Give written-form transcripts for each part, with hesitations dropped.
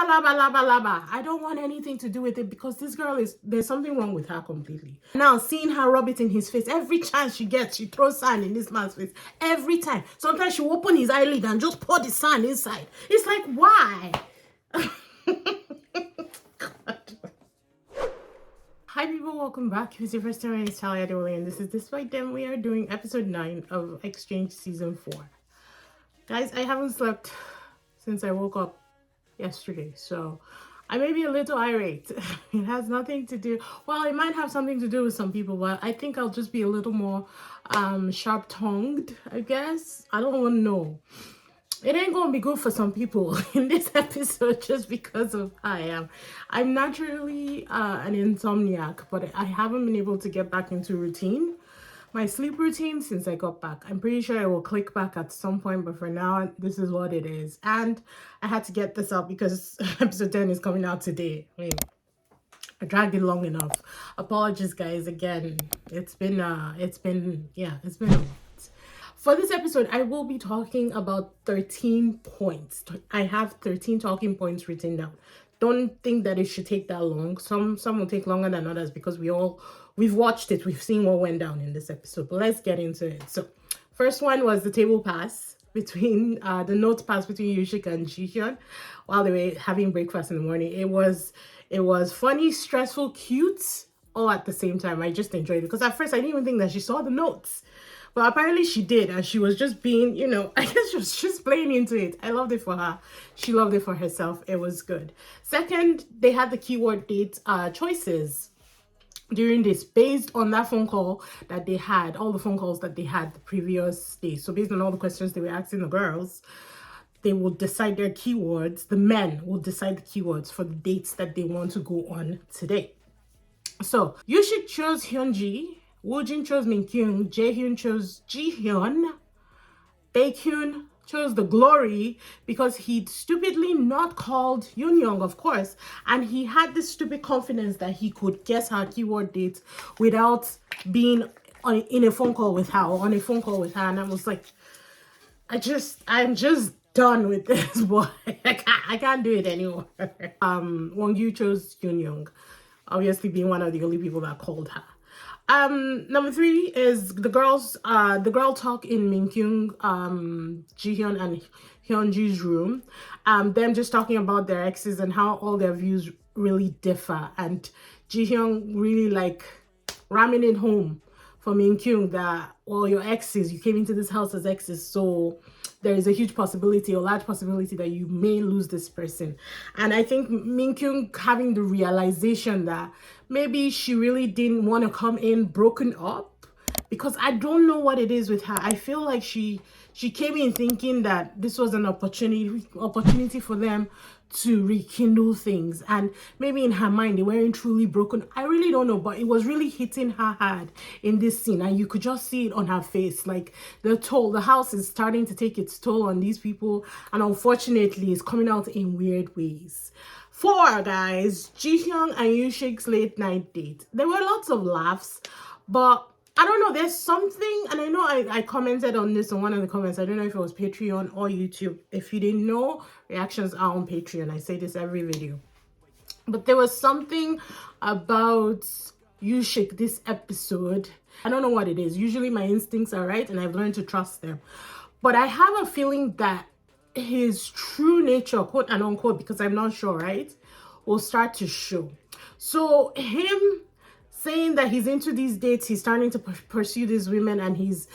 laba, laba, laba. I don't want anything to do with it because this girl there's something wrong with her completely. Now, seeing her rub it in his face, every chance she gets, she throws sand in this man's face. Every time. Sometimes she will open his eyelid and just pour the sand inside. It's like, why? Hi people, welcome back. If it's your first time, it's Talia Dole, and this is DISBYDEM. We are doing episode 9 of Exchange season 4. Guys, I haven't slept since I woke up yesterday, so I may be a little irate. It has nothing to do, well, it might have something to do with some people, but I think I'll just be a little more sharp-tongued, I guess. I don't want to know. It ain't gonna be good for some people in this episode just because of how I am. I'm naturally an insomniac, but I haven't been able to get back into my sleep routine since I got back. I'm pretty sure I will click back at some point, but for now, this is what it is. And I had to get this up because episode 10 is coming out today. I mean, I dragged it long enough. Apologies, guys. Again, it's been a lot. For this episode, I will be talking about 13 points. I have 13 talking points written down. Don't think that it should take that long. Some will take longer than others because we've watched it. We've seen what went down in this episode. But let's get into it. So, first one was the table pass between the note pass between Yushik and Jihyun while they were having breakfast in the morning. It was funny, stressful, cute, all at the same time. I just enjoyed it because at first I didn't even think that she saw the notes. But apparently she did, and she was just being, I guess she was just playing into it. I loved it for her. She loved it for herself. It was good. Second, they had the keyword date choices during this based on that phone call that they had, all the phone calls that they had the previous day. So based on all the questions they were asking the girls, they will decide their keywords. The men will decide the keywords for the dates that they want to go on today. So Yushik chose Hyunji. Woojin chose Minkyung, Jaehyun chose Jihyun, Baekhyun chose the Glory because he'd stupidly not called Yoonyoung, of course, and he had this stupid confidence that he could guess her keyword dates without being in a phone call with her or on a phone call with her, and I was like, I'm just done with this boy. I can't do it anymore. Wongyu chose Yoonyoung, obviously being one of the only people that called her. Number 3 is the girl talk in Minkyung, Jihyun and Hyunji's room. Them just talking about their exes and how all their views really differ, and Jihyun really like ramming it home for Minkyung that, well, your exes, you came into this house as exes, so there is a huge possibility, a large possibility that you may lose this person. And I think Minkyung having the realization that maybe she really didn't want to come in broken up, because I don't know what it is with her. I feel like she came in thinking that this was an opportunity for them to rekindle things, and maybe in her mind they weren't truly broken. I really don't know, but it was really hitting her hard in this scene, and you could just see it on her face. Like the house is starting to take its toll on these people, and unfortunately it's coming out in weird ways. 4, guys, Jihyun and Yushik's late night date. There were lots of laughs, but I don't know, there's something, and I know I commented on this on one of the comments. I don't know if it was Patreon or YouTube. If you didn't know, reactions are on Patreon. I say this every video. But there was something about Yushik this episode. I don't know what it is. Usually my instincts are right, and I've learned to trust them. But I have a feeling that his true nature, quote and unquote, because I'm not sure, right, will start to show. So him saying that he's into these dates, he's starting to pursue these women, and he's,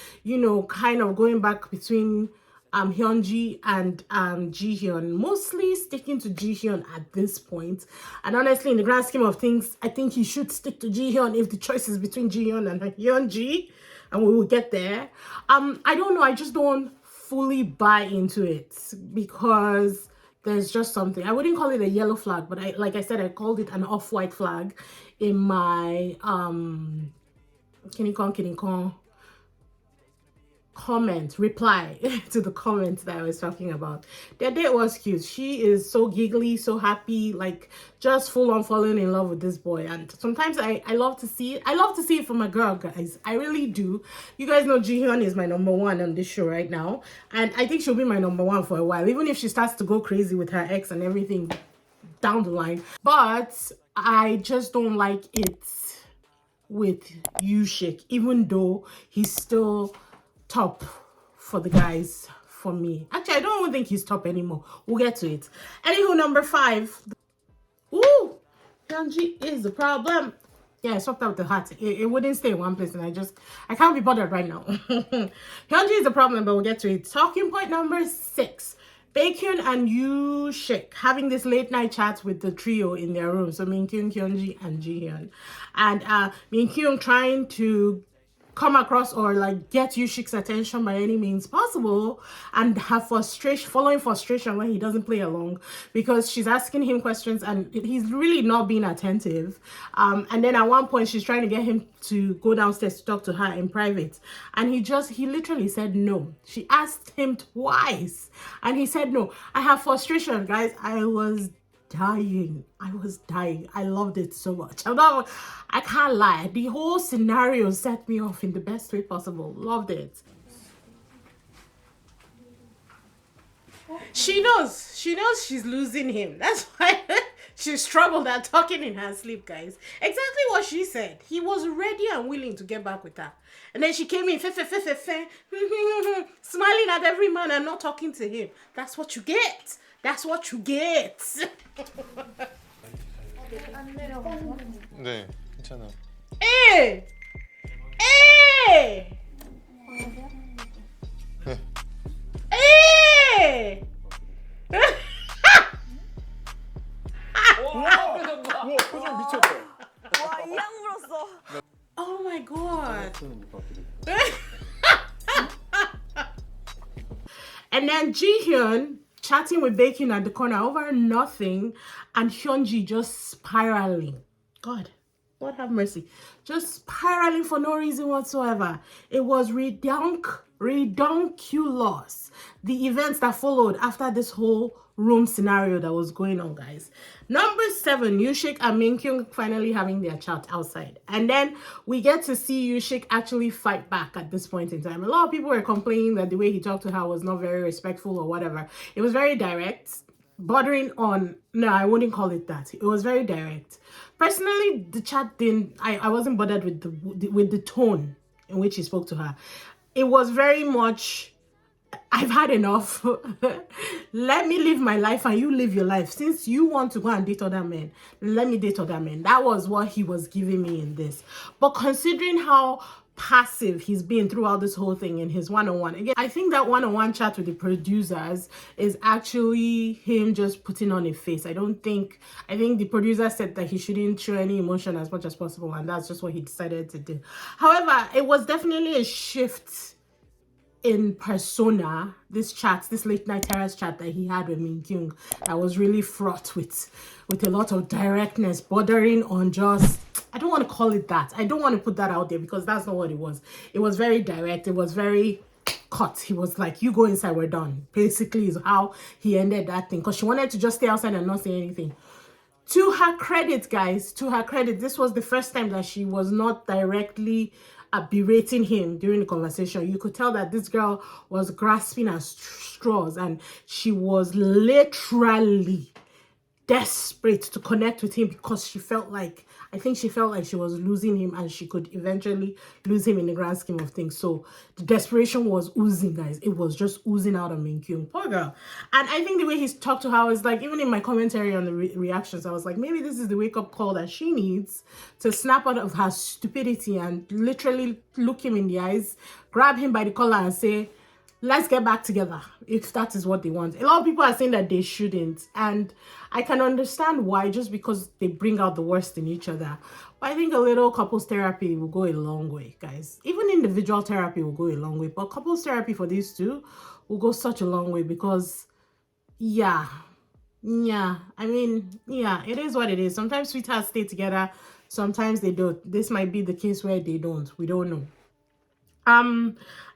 kind of going back between Hyunji and Jihyun, mostly sticking to Jihyun at this point. And honestly, in the grand scheme of things, I think he should stick to Jihyun if the choice is between Jihyun and Hyunji, and we will get there. I don't know, I just don't fully buy into it because there's just something. I wouldn't call it a yellow flag, but like I said, I called it an off-white flag in my reply to the comment that I was talking about. Their date was cute. She is so giggly, so happy, like just full on falling in love with this boy. And sometimes I love to see it. I love to see it from a girl, guys. I really do. You guys know Jihyun is my number 1 on this show right now, and I think she'll be my number 1 for a while, even if she starts to go crazy with her ex and everything. down the line. But I just don't like it with Yushik, even though he's still top for the guys for me. Actually, I don't even think he's top anymore. We'll get to it. Anywho, number 5. Ooh, Hyunji is the problem. Yeah, I swapped out the hat. It wouldn't stay in one place, and I can't be bothered right now. Hyunji is the problem, but we'll get to it. Talking point number 6. Baekhyun and Yushik having this late night chat with the trio in their room. So Minkyung, Hyunji, and Jihyun. And Minkyung trying to come across or like get Yushik's attention by any means possible, and have following frustration when he doesn't play along, because she's asking him questions and he's really not being attentive. And then at one point she's trying to get him to go downstairs to talk to her in private, and he literally said no. She asked him twice and he said no. I have frustration, guys. I was dying. I loved it so much. I can't lie. The whole scenario set me off in the best way possible. Loved it. She knows she's losing him. That's why she struggled at talking in her sleep, guys. Exactly what she said. He was ready and willing to get back with her. And then she came in, smiling at every man and not talking to him. That's what you get. That's what you get. 네, 괜찮아. Hey! Hey! Hey! 우와, 표정 미쳤다. 와, 이악 물었어. Oh my god. And then Jihyun chatting with Baekhyun at the corner over nothing, and Hyunji just spiraling. God have mercy. Just spiraling for no reason whatsoever. It was redonkulous. The events that followed after this whole room scenario that was going on, guys. Number 7, Yushik and Minkyung finally having their chat outside. And then we get to see Yushik actually fight back at this point in time. A lot of people were complaining that the way he talked to her was not very respectful or whatever. It was very direct, bordering on, no, I wouldn't call it that. It was very direct. Personally, the chat I wasn't bothered with the tone in which he spoke to her. It was very much, I've had enough. Let me live my life and you live your life. Since you want to go and date other men, let me date other men. That was what he was giving me in this. But considering how passive he's been throughout this whole thing in his one-on-one, again, I think that one-on-one chat with the producers is actually him just putting on a face. I think the producer said that he shouldn't show any emotion as much as possible, and that's just what he decided to do. However, it was definitely a shift in persona, this late night terrace chat that he had with Minkyung, that was really fraught with a lot of directness, bordering on just, I don't want to call it that. I don't want to put that out there because that's not what it was. It was very direct. It was very cut. He was like, you go inside, we're done. Basically is how he ended that thing, because she wanted to just stay outside and not say anything. To her credit, guys, to her credit, this was the first time that she was not directly berating him during the conversation. You could tell that this girl was grasping at straws, and she was literally desperate to connect with him because she felt like, I think she felt like she was losing him and she could eventually lose him in the grand scheme of things. So the desperation was oozing, guys. It was just oozing out of Minkyung. Poor girl. And I think the way he's talked to her was like, even in my commentary on the reactions, I was like, maybe this is the wake-up call that she needs to snap out of her stupidity and literally look him in the eyes, grab him by the collar and say, let's get back together, if that is what they want. A lot of people are saying that they shouldn't, and I can understand why, just because they bring out the worst in each other. But I think a little couples therapy will go a long way, guys. Even individual therapy will go a long way, but couples therapy for these two will go such a long way, because yeah, I mean, yeah, it is what it is. Sometimes sweethearts stay together, sometimes they don't. This might be the case where they don't. We don't know.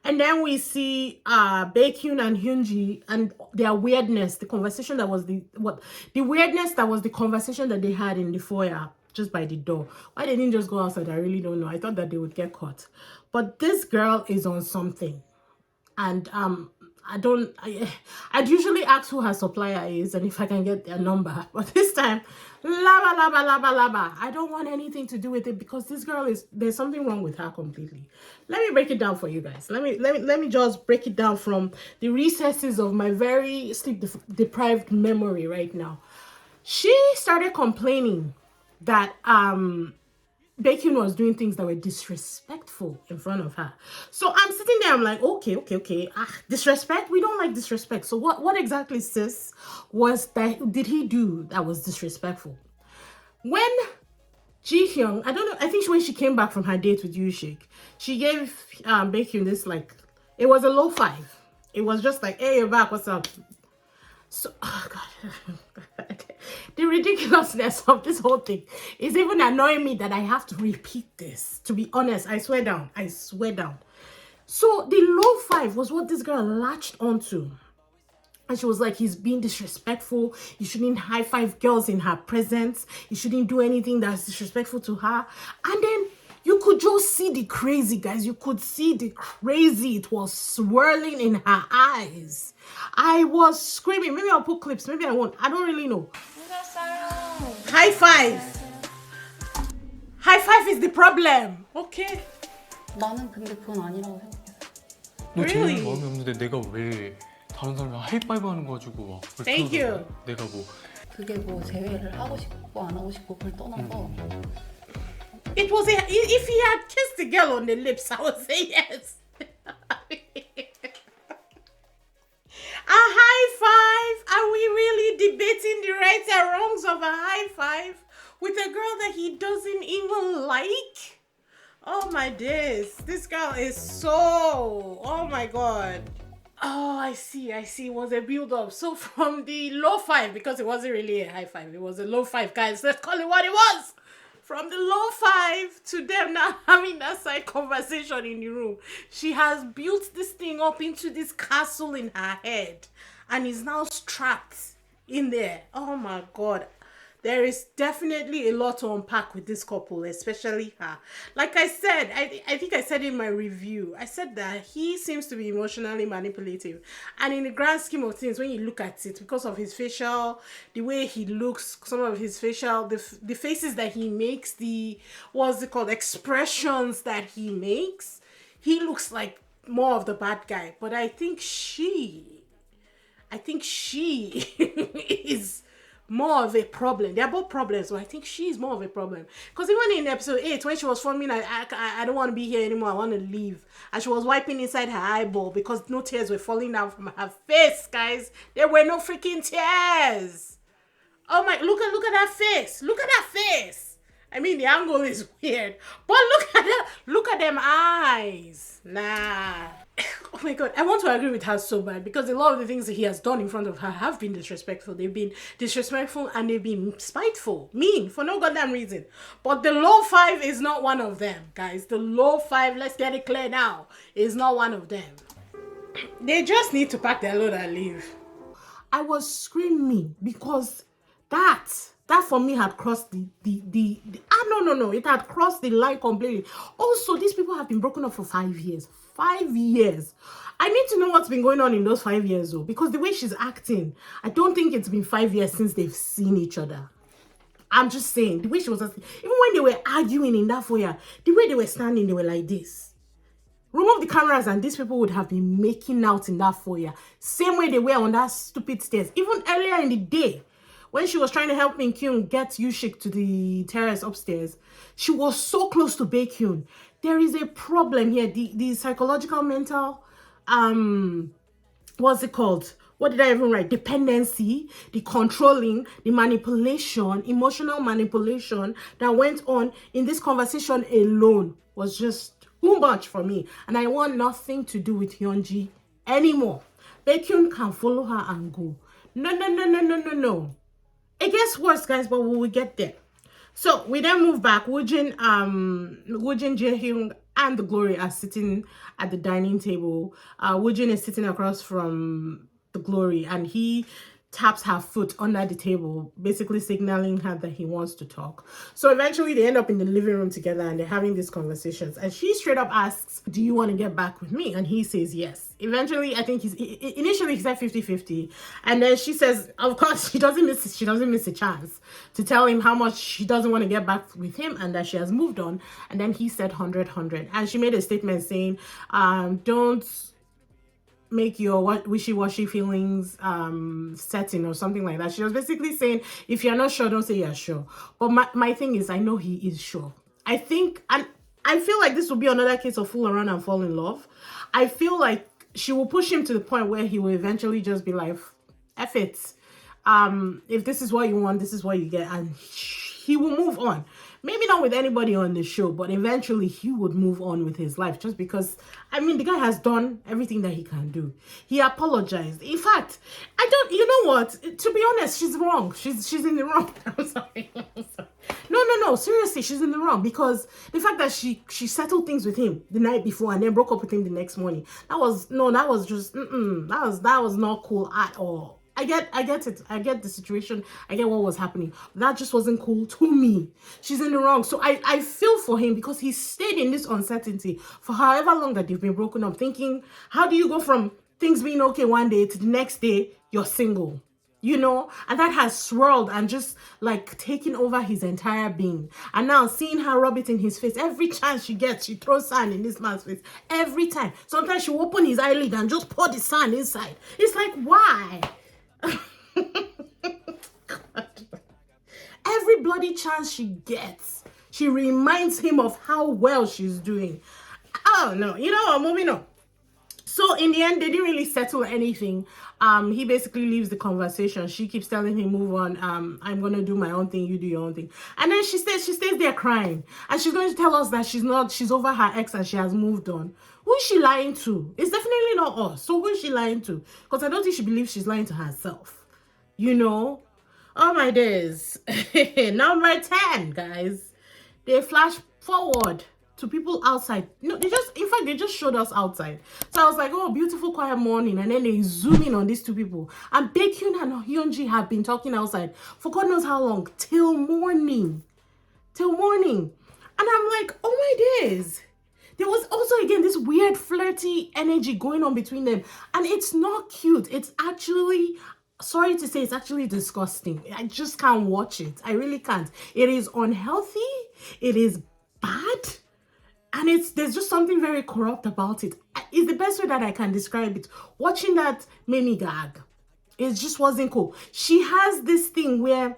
And then we see Baekhyun and Hyunji and their weirdness, the conversation that was the weirdness that was the conversation that they had in the foyer just by the door. Why they didn't just go outside, I really don't know. I thought that they would get caught. But this girl is on something. And I'd usually ask who her supplier is and if I can get their number, but this time, laba laba laba laba. I don't want anything to do with it because this girl there's something wrong with her completely. Let me break it down for you guys. Let me just break it down from the recesses of my very sleep deprived memory right now. She started complaining that Baekhyun was doing things that were disrespectful in front of her. So I'm sitting there, I'm like, okay. Disrespect? We don't like disrespect. So what exactly, sis, did he do that was disrespectful? When Ji-hyung, I don't know, I think when she came back from her date with Yushik, she gave Baekhyun this, like, it was a low five. It was just like, hey, you're back, what's up? So, oh God. The ridiculousness of this whole thing is even annoying me that I have to repeat this. To be honest, I swear down. So the low five was what this girl latched onto. And she was like, he's being disrespectful. You shouldn't high five girls in her presence. You shouldn't do anything that's disrespectful to her. And then you could just see the crazy, guys. You could see the crazy. It was swirling in her eyes. I was screaming. Maybe I'll put clips. Maybe I won't. I don't really know. High five. High five is the problem. Okay. 나는 근데 그건 아니라고 생각해. 너 Really? 제일 마음에 없는데 내가 왜 다른 사람이랑 하이파이브 하는 거 가지고 막 Thank you. 내가 뭐 그게 뭐 재회를 하고 싶고 안 하고 싶고 그걸 떠나서 It was if he had kissed the girl on the lips, I would say yes. A high five? Are we really debating the rights and wrongs of a high five with a girl that he doesn't even like? Oh my days. This girl is so... Oh my God. Oh, I see. It was a build-up. So from the low five, because it wasn't really a high five, it was a low five, guys. Let's call it what it was. From the low five to them now having that side conversation in the room. She has built this thing up into this castle in her head and is now strapped in there. Oh my God. There is definitely a lot to unpack with this couple, especially her. Like I said, I think I said in my review, I said that he seems to be emotionally manipulative. And in the grand scheme of things, when you look at it, because of his facial, the way he looks, some of his facial, the faces that he makes, what's it called, expressions that he makes, he looks like more of the bad guy. But I think she is more of a problem. They're both problems, so I think she's more of a problem. Because even in episode 8, when she was forming, I don't want to be here anymore, I want to leave. And she was wiping inside her eyeball because no tears were falling down from her face, guys. There were no freaking tears. Oh my, look at that face. Look at that face. I mean, the angle is weird. But look at them eyes. Nah. Oh my God, I want to agree with her so bad because a lot of the things that he has done in front of her have been disrespectful. They've been disrespectful and they've been spiteful, mean, for no goddamn reason. But the low five is not one of them, guys. The low five, let's get it clear now, is not one of them. They just need to pack their load and leave. I was screaming because that for me had crossed no, it had crossed the line completely. Also, these people have been broken up for 5 years. 5 years. I need to know what's been going on in those 5 years though, because the way she's acting, I don't think it's been 5 years since they've seen each other. I'm just saying, the way she was acting, even when they were arguing in that foyer, the way they were standing, they were like this. Remove the cameras and these people would have been making out in that foyer. Same way they were on that stupid stairs. Even earlier in the day, when she was trying to help Min-kyung get Yushik to the terrace upstairs, she was so close to Baekhyun. There is a problem here. The psychological, mental, what's it called? What did I even write? Dependency, the controlling, the manipulation, emotional manipulation that went on in this conversation alone was just too much for me. And I want nothing to do with Hyunji anymore. Baekhyun can follow her and go. No. It gets worse, guys, but we will get there. So we then move back. Woojin, Jaehyung, and the Glory are sitting at the dining table. Woojin is sitting across from the Glory, and he taps her foot under the table, basically signaling her that he wants to talk. So eventually they end up in the living room together and they're having these conversations. And she straight up asks, do you want to get back with me? And he says yes. Eventually, I think initially he said 50-50. And then she says, of course, she doesn't miss a chance to tell him how much she doesn't want to get back with him and that she has moved on. And then he said 100. And she made a statement saying, don't make your wishy-washy feelings setting or something like that. She was basically saying, if you're not sure, don't say you're sure. But my thing is, I know he is sure. I think, and I feel like this will be another case of fool around and fall in love. I feel like she will push him to the point where he will eventually just be like, F it. If this is what you want, this is what you get. And he will move on. Maybe not with anybody on the show, but eventually he would move on with his life just because, I mean, the guy has done everything that he can do. He apologized. In fact, you know what? To be honest, she's wrong. She's in the wrong. I'm sorry. No. Seriously, she's in the wrong because the fact that she settled things with him the night before and then broke up with him the next morning, that was not cool at all. I get it. I get the situation. I get what was happening. That just wasn't cool to me. She's in the wrong. So I feel for him because he stayed in this uncertainty for however long that they've been broken up, thinking, how do you go from things being okay one day to the next day, you're single? You know, and that has swirled and just like taken over his entire being. And now seeing her rub it in his face, every chance she gets, she throws sand in this man's face. Every time. Sometimes she will open his eyelid and just pour the sand inside. It's like, why? Every bloody chance she gets, she reminds him of how well she's doing. Oh no, you know what, moving on. So in the end, they didn't really settle anything. He basically leaves the conversation. She keeps telling him, move on. I'm gonna do my own thing, you do your own thing. And then she stays there crying. And she's going to tell us that she's over her ex and she has moved on. Who is she lying to? It's definitely not us. So who is she lying to? Because I don't think she believes she's lying to herself. You know? Oh my days. Number 10, guys. They flash forward to people outside. No, they just showed us outside. So I was like, oh, beautiful quiet morning. And then they zoom in on these two people. And Baekhyun and Hyunji have been talking outside for God knows how long. Till morning. And I'm like, oh my days. There was also, again, this weird flirty energy going on between them. And it's not cute. It's actually, sorry to say, it's actually disgusting. I just can't watch it. I really can't. It is unhealthy. It is bad. And there's just something very corrupt about it. It's the best way that I can describe it. Watching that made me gag. It just wasn't cool. She has this thing where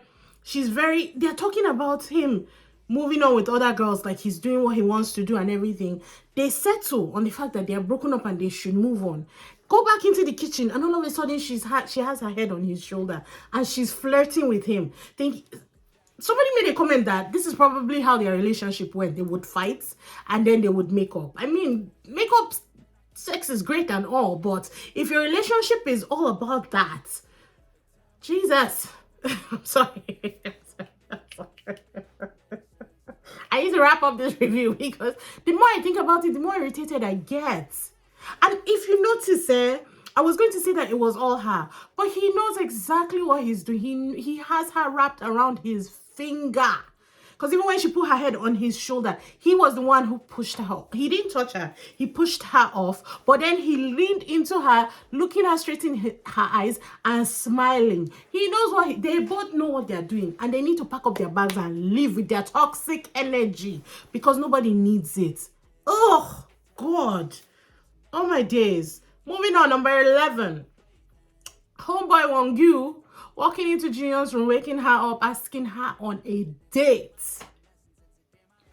they're talking about him moving on with other girls, like he's doing what he wants to do and everything. They settle on the fact that they're broken up and they should move on. Go back into the kitchen and all of a sudden she has her head on his shoulder and she's flirting with him. Somebody made a comment that this is probably how their relationship went. They would fight and then they would make up. I mean, sex is great and all, but if your relationship is all about that, Jesus, I'm sorry. I need to wrap up this review because the more I think about it, the more irritated I get. And if you notice, I was going to say that it was all her, but he knows exactly what he's doing. He has her wrapped around his finger. Because even when she put her head on his shoulder, he was the one who pushed her. He didn't touch her. He pushed her off. But then he leaned into her, looking her straight in her eyes and smiling. He knows they both know what they're doing. And they need to pack up their bags and leave with their toxic energy. Because nobody needs it. Oh, God. Oh, my days. Moving on, number 11. Homeboy Wongyu walking into Jiyon's room, waking her up, asking her on a date.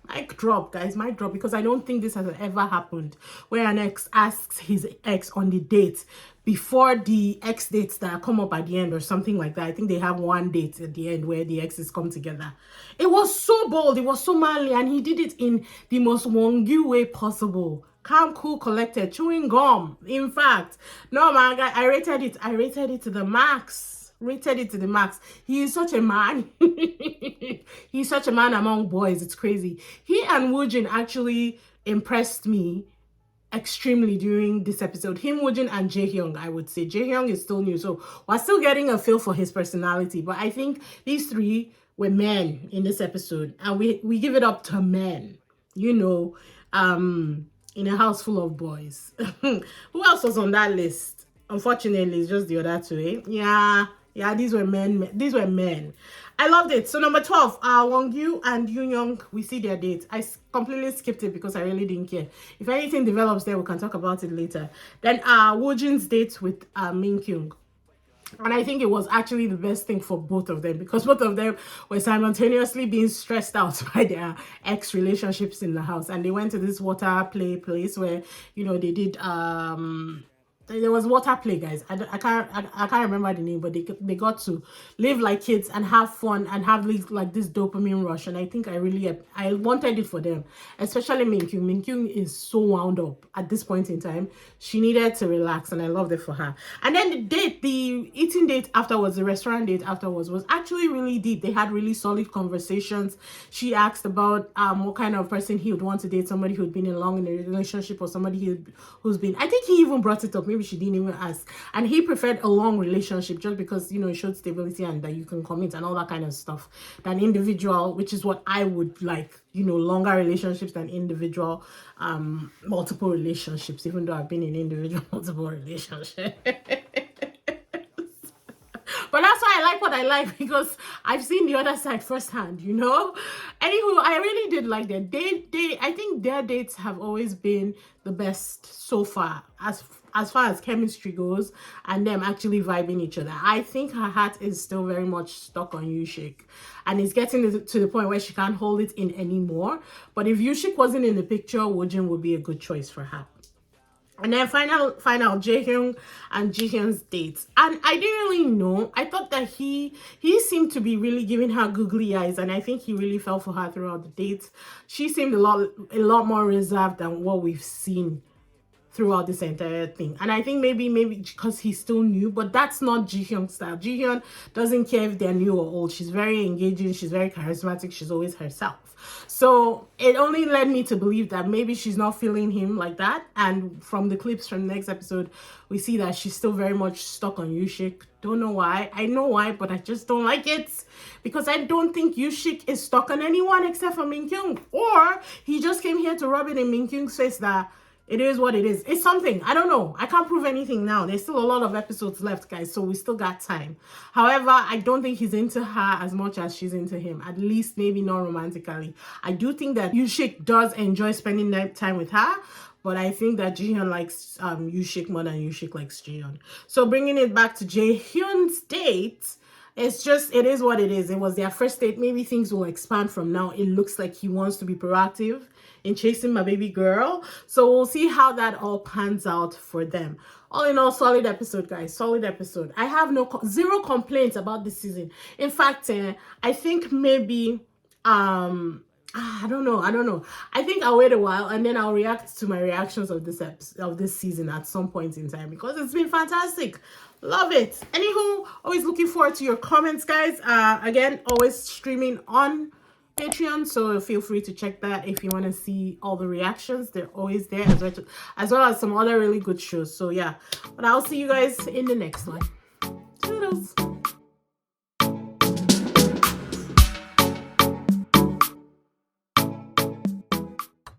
Mic drop, guys, mic drop, because I don't think this has ever happened where an ex asks his ex on the date before the ex dates that come up at the end or something like that. I think they have one date at the end where the exes come together. It was so bold, it was so manly, and he did it in the most Wongyu way possible. Calm, cool, collected, chewing gum. In fact, no, my guy, I rated it to the max. Rated it to the max. He is such a man. He's such a man among boys. It's crazy. He and Woojin actually impressed me extremely during this episode. Him, Woojin, and Jaehyung, I would say. Jaehyung is still new, so we're still getting a feel for his personality. But I think these three were men in this episode, and we give it up to men, you know, in a house full of boys. Who else was on that list? Unfortunately, it's just the other two, eh? Yeah, these were men. These were men. I loved it. So number 12, Wongyu and Yoonyoung, we see their dates. I completely skipped it because I really didn't care. If anything develops there, we can talk about it later. Then Woojin's date with Minkyung. And I think it was actually the best thing for both of them, because both of them were simultaneously being stressed out by their ex-relationships in the house. And they went to this water play place where, you know, they did there was water play, guys. I can't remember the name, but they got to live like kids and have fun and have like this dopamine rush. And I think I wanted it for them, especially Minkyung. Minkyung is so wound up at this point in time. She needed to relax, and I loved it for her. And then the eating date afterwards, the restaurant date afterwards, was actually really deep. They had really solid conversations. She asked about what kind of person he would want to date, somebody who'd been long in a relationship or somebody who's been, I think he even brought it up. Maybe she didn't even ask. And he preferred a long relationship just because, you know, it showed stability and that you can commit and all that kind of stuff, than individual, which is what I would like, you know, longer relationships than individual multiple relationships, even though I've been in individual multiple relationships. But that's why I like what I like, because I've seen the other side firsthand, you know. Anywho, I really did like them. I think their dates have always been the best so far, as far as chemistry goes, and them actually vibing each other. I think her heart is still very much stuck on Yushik, and it's getting to the point where she can't hold it in anymore. But if Yushik wasn't in the picture, Woojin would be a good choice for her. And then final Jaehyung and Jihyun's dates. And I didn't really know. I thought that he seemed to be really giving her googly eyes, and I think he really fell for her throughout the dates. She seemed a lot more reserved than what we've seen throughout this entire thing. And I think maybe because he's still new, but that's not Jihyun's style. Jihyun doesn't care if they're new or old. She's very engaging, she's very charismatic, she's always herself. So it only led me to believe that maybe she's not feeling him like that. And from the clips from the next episode, we see that she's still very much stuck on Yushik. Don't know why. I know why, but I just don't like it, because I don't think Yushik is stuck on anyone except for Minkyung. Or he just came here to rub it in Minkyung's face that it is what it is. It's something. I don't know. I can't prove anything now. There's still a lot of episodes left, guys, so we still got time. However, I don't think he's into her as much as she's into him. At least maybe not romantically. I do think that Yushik does enjoy spending time with her, but I think that Jihyun likes Yushik more than Yushik likes Jihyun. So bringing it back to Jaehyun's date, it is what it is. It was their first date. Maybe things will expand from now. It looks like he wants to be proactive in chasing my baby girl. So we'll see how that all pans out for them. All in all, solid episode, guys. Solid episode. I have zero complaints about this season. In fact, I think maybe I don't know. I think I'll wait a while and then I'll react to my reactions of this season at some point in time, because it's been fantastic. Love it. Anywho, always looking forward to your comments, guys. Again, always streaming on Patreon, so feel free to check that if you want to see all the reactions. They're always there, as well as some other really good shows. So yeah, but I'll see you guys in the next one. Toodles.